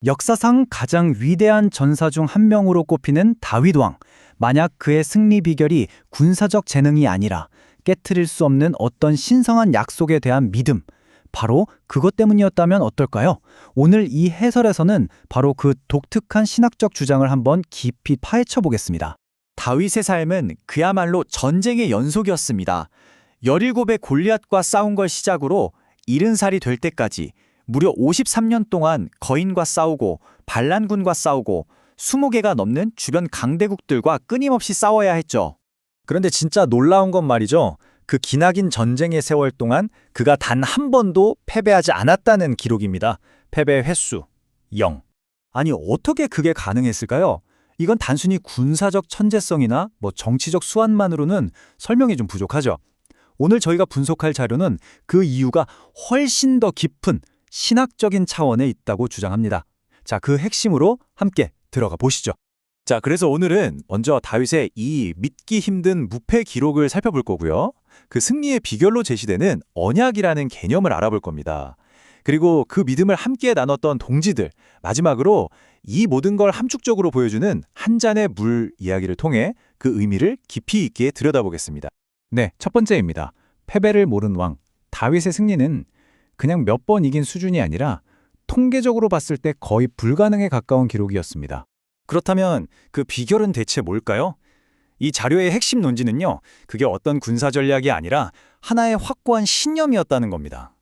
역사상 가장 위대한 전사 중 한 명으로 꼽히는 다윗 왕. 만약 그의 승리 비결이 군사적 재능이 아니라 깨트릴 수 없는 어떤 신성한 약속에 대한 믿음, 바로 그것 때문이었다면 어떨까요? 오늘 이 해설에서는 바로 그 독특한 신학적 주장을 한번 깊이 파헤쳐 보겠습니다. 다윗의 삶은 그야말로 전쟁의 연속이었습니다. 17의 골리앗과 싸운 걸 시작으로 70살이 될 때까지 무려 53년 동안 거인과 싸우고 반란군과 싸우고 20개가 넘는 주변 강대국들과 끊임없이 싸워야 했죠. 그런데 진짜 놀라운 건 말이죠. 그 기나긴 전쟁의 세월 동안 그가 단 한 번도 패배하지 않았다는 기록입니다. 패배 횟수 0. 아니, 어떻게 그게 가능했을까요? 이건 단순히 군사적 천재성이나 정치적 수완만으로는 설명이 좀 부족하죠. 오늘 저희가 분석할 자료는 그 이유가 훨씬 더 깊은 신학적인 차원에 있다고 주장합니다. 자, 그 핵심으로 함께 들어가 보시죠. 자, 그래서 오늘은 먼저 다윗의 이 믿기 힘든 무패 기록을 살펴볼 거고요. 그 승리의 비결로 제시되는 언약이라는 개념을 알아볼 겁니다. 그리고 그 믿음을 함께 나눴던 동지들, 마지막으로 이 모든 걸 함축적으로 보여주는 한 잔의 물 이야기를 통해 그 의미를 깊이 있게 들여다보겠습니다. 네, 첫 번째입니다. 패배를 모른 왕. 다윗의 승리는 그냥 몇 번 이긴 수준이 아니라 통계적으로 봤을 때 거의 불가능에 가까운 기록이었습니다. 그렇다면 그 비결은 대체 뭘까요? 이 자료의 핵심 논지는요, 그게 어떤 군사 전략이 아니라 하나의 확고한 신념이었다는 겁니다.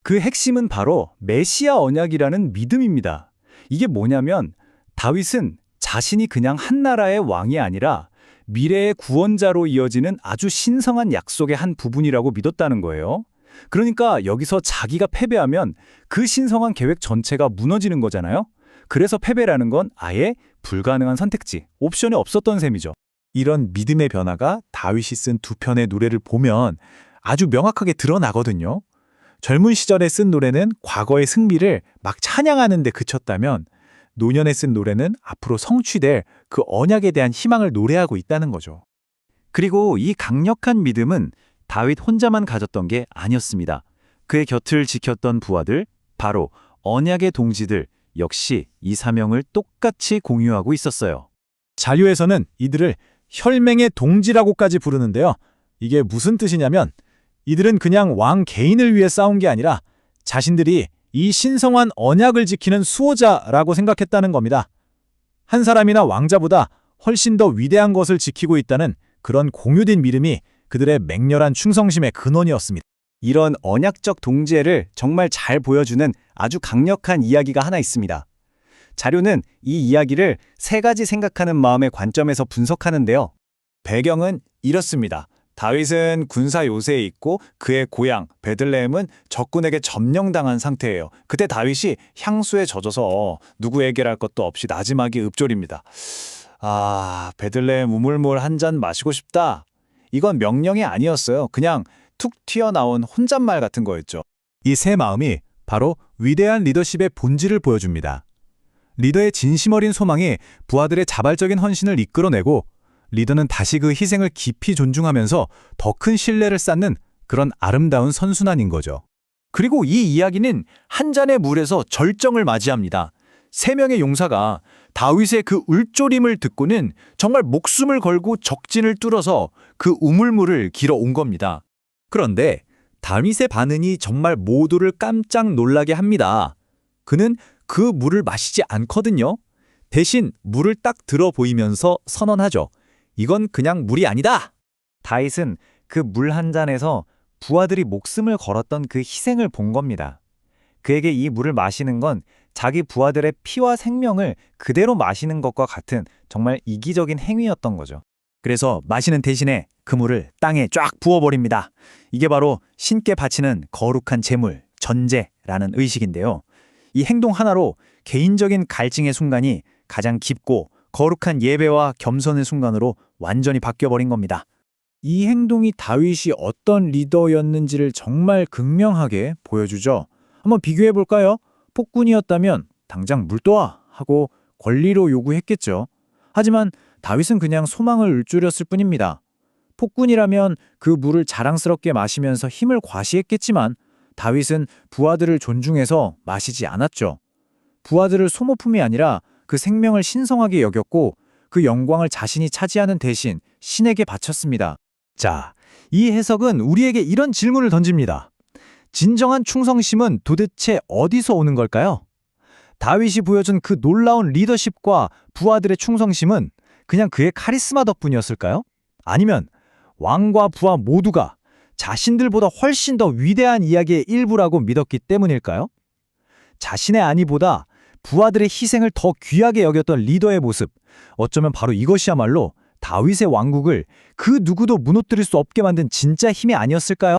그 핵심은 바로 메시아 언약이라는 믿음입니다. 이게 뭐냐면 다윗은 자신이 그냥 한 나라의 왕이 아니라 미래의 구원자로 이어지는 아주 신성한 약속의 한 부분이라고 믿었다는 거예요. 그러니까 여기서 자기가 패배하면 그 신성한 계획 전체가 무너지는 거잖아요. 그래서 패배라는 건 아예 불가능한 선택지, 옵션이 없었던 셈이죠. 이런 믿음의 변화가 다윗이 쓴 두 편의 노래를 보면 아주 명확하게 드러나거든요. 젊은 시절에 쓴 노래는 과거의 승리를 막 찬양하는 데 그쳤다면 노년에 쓴 노래는 앞으로 성취될 그 언약에 대한 희망을 노래하고 있다는 거죠. 그리고 이 강력한 믿음은 다윗 혼자만 가졌던 게 아니었습니다. 그의 곁을 지켰던 부하들, 바로 언약의 동지들 역시 이 사명을 똑같이 공유하고 있었어요. 자료에서는 이들을 혈맹의 동지라고까지 부르는데요. 이게 무슨 뜻이냐면 이들은 그냥 왕 개인을 위해 싸운 게 아니라 자신들이 이 신성한 언약을 지키는 수호자라고 생각했다는 겁니다. 한 사람이나 왕자보다 훨씬 더 위대한 것을 지키고 있다는 그런 공유된 믿음이 그들의 맹렬한 충성심의 근원이었습니다. 이런 언약적 동지애를 정말 잘 보여주는 아주 강력한 이야기가 하나 있습니다. 자료는 이 이야기를 세 가지 생각하는 마음의 관점에서 분석하는데요. 배경은 이렇습니다. 다윗은 군사 요새에 있고 그의 고향 베들레헴은 적군에게 점령당한 상태예요. 그때 다윗이 향수에 젖어서 누구에게 할 것도 없이 나지막이 읊조립니다. 베들레헴 우물물 한 잔 마시고 싶다. 이건 명령이 아니었어요. 그냥 툭 튀어나온 혼잣말 같은 거였죠. 이 세 마음이 바로 위대한 리더십의 본질을 보여줍니다. 리더의 진심 어린 소망이 부하들의 자발적인 헌신을 이끌어내고 리더는 다시 그 희생을 깊이 존중하면서 더 큰 신뢰를 쌓는 그런 아름다운 선순환인 거죠. 그리고 이 이야기는 한 잔의 물에서 절정을 맞이합니다. 세 명의 용사가 다윗의 그 울조림을 듣고는 정말 목숨을 걸고 적진을 뚫어서 그 우물물을 길어 온 겁니다. 그런데 다윗의 반응이 정말 모두를 깜짝 놀라게 합니다. 그는 그 물을 마시지 않거든요. 대신 물을 딱 들어 보이면서 선언하죠. 이건 그냥 물이 아니다. 다윗은 그 물 한 잔에서 부하들이 목숨을 걸었던 그 희생을 본 겁니다. 그에게 이 물을 마시는 건 자기 부하들의 피와 생명을 그대로 마시는 것과 같은 정말 이기적인 행위였던 거죠. 그래서 마시는 대신에 그 물을 땅에 쫙 부어버립니다. 이게 바로 신께 바치는 거룩한 제물, 전제라는 의식인데요. 이 행동 하나로 개인적인 갈증의 순간이 가장 깊고 거룩한 예배와 겸손의 순간으로 완전히 바뀌어버린 겁니다. 이 행동이 다윗이 어떤 리더였는지를 정말 극명하게 보여주죠. 한번 비교해 볼까요? 폭군이었다면 당장 물 떠와 하고 권리로 요구했겠죠. 하지만 다윗은 그냥 소망을 울조렸을 뿐입니다. 폭군이라면 그 물을 자랑스럽게 마시면서 힘을 과시했겠지만 다윗은 부하들을 존중해서 마시지 않았죠. 부하들을 소모품이 아니라 그 생명을 신성하게 여겼고 그 영광을 자신이 차지하는 대신 신에게 바쳤습니다. 자, 이 해석은 우리에게 이런 질문을 던집니다. 진정한 충성심은 도대체 어디서 오는 걸까요? 다윗이 보여준 그 놀라운 리더십과 부하들의 충성심은 그냥 그의 카리스마 덕분이었을까요? 아니면 왕과 부하 모두가 자신들보다 훨씬 더 위대한 이야기의 일부라고 믿었기 때문일까요? 자신의 안위보다 부하들의 희생을 더 귀하게 여겼던 리더의 모습, 어쩌면 바로 이것이야말로 다윗의 왕국을 그 누구도 무너뜨릴 수 없게 만든 진짜 힘이 아니었을까요?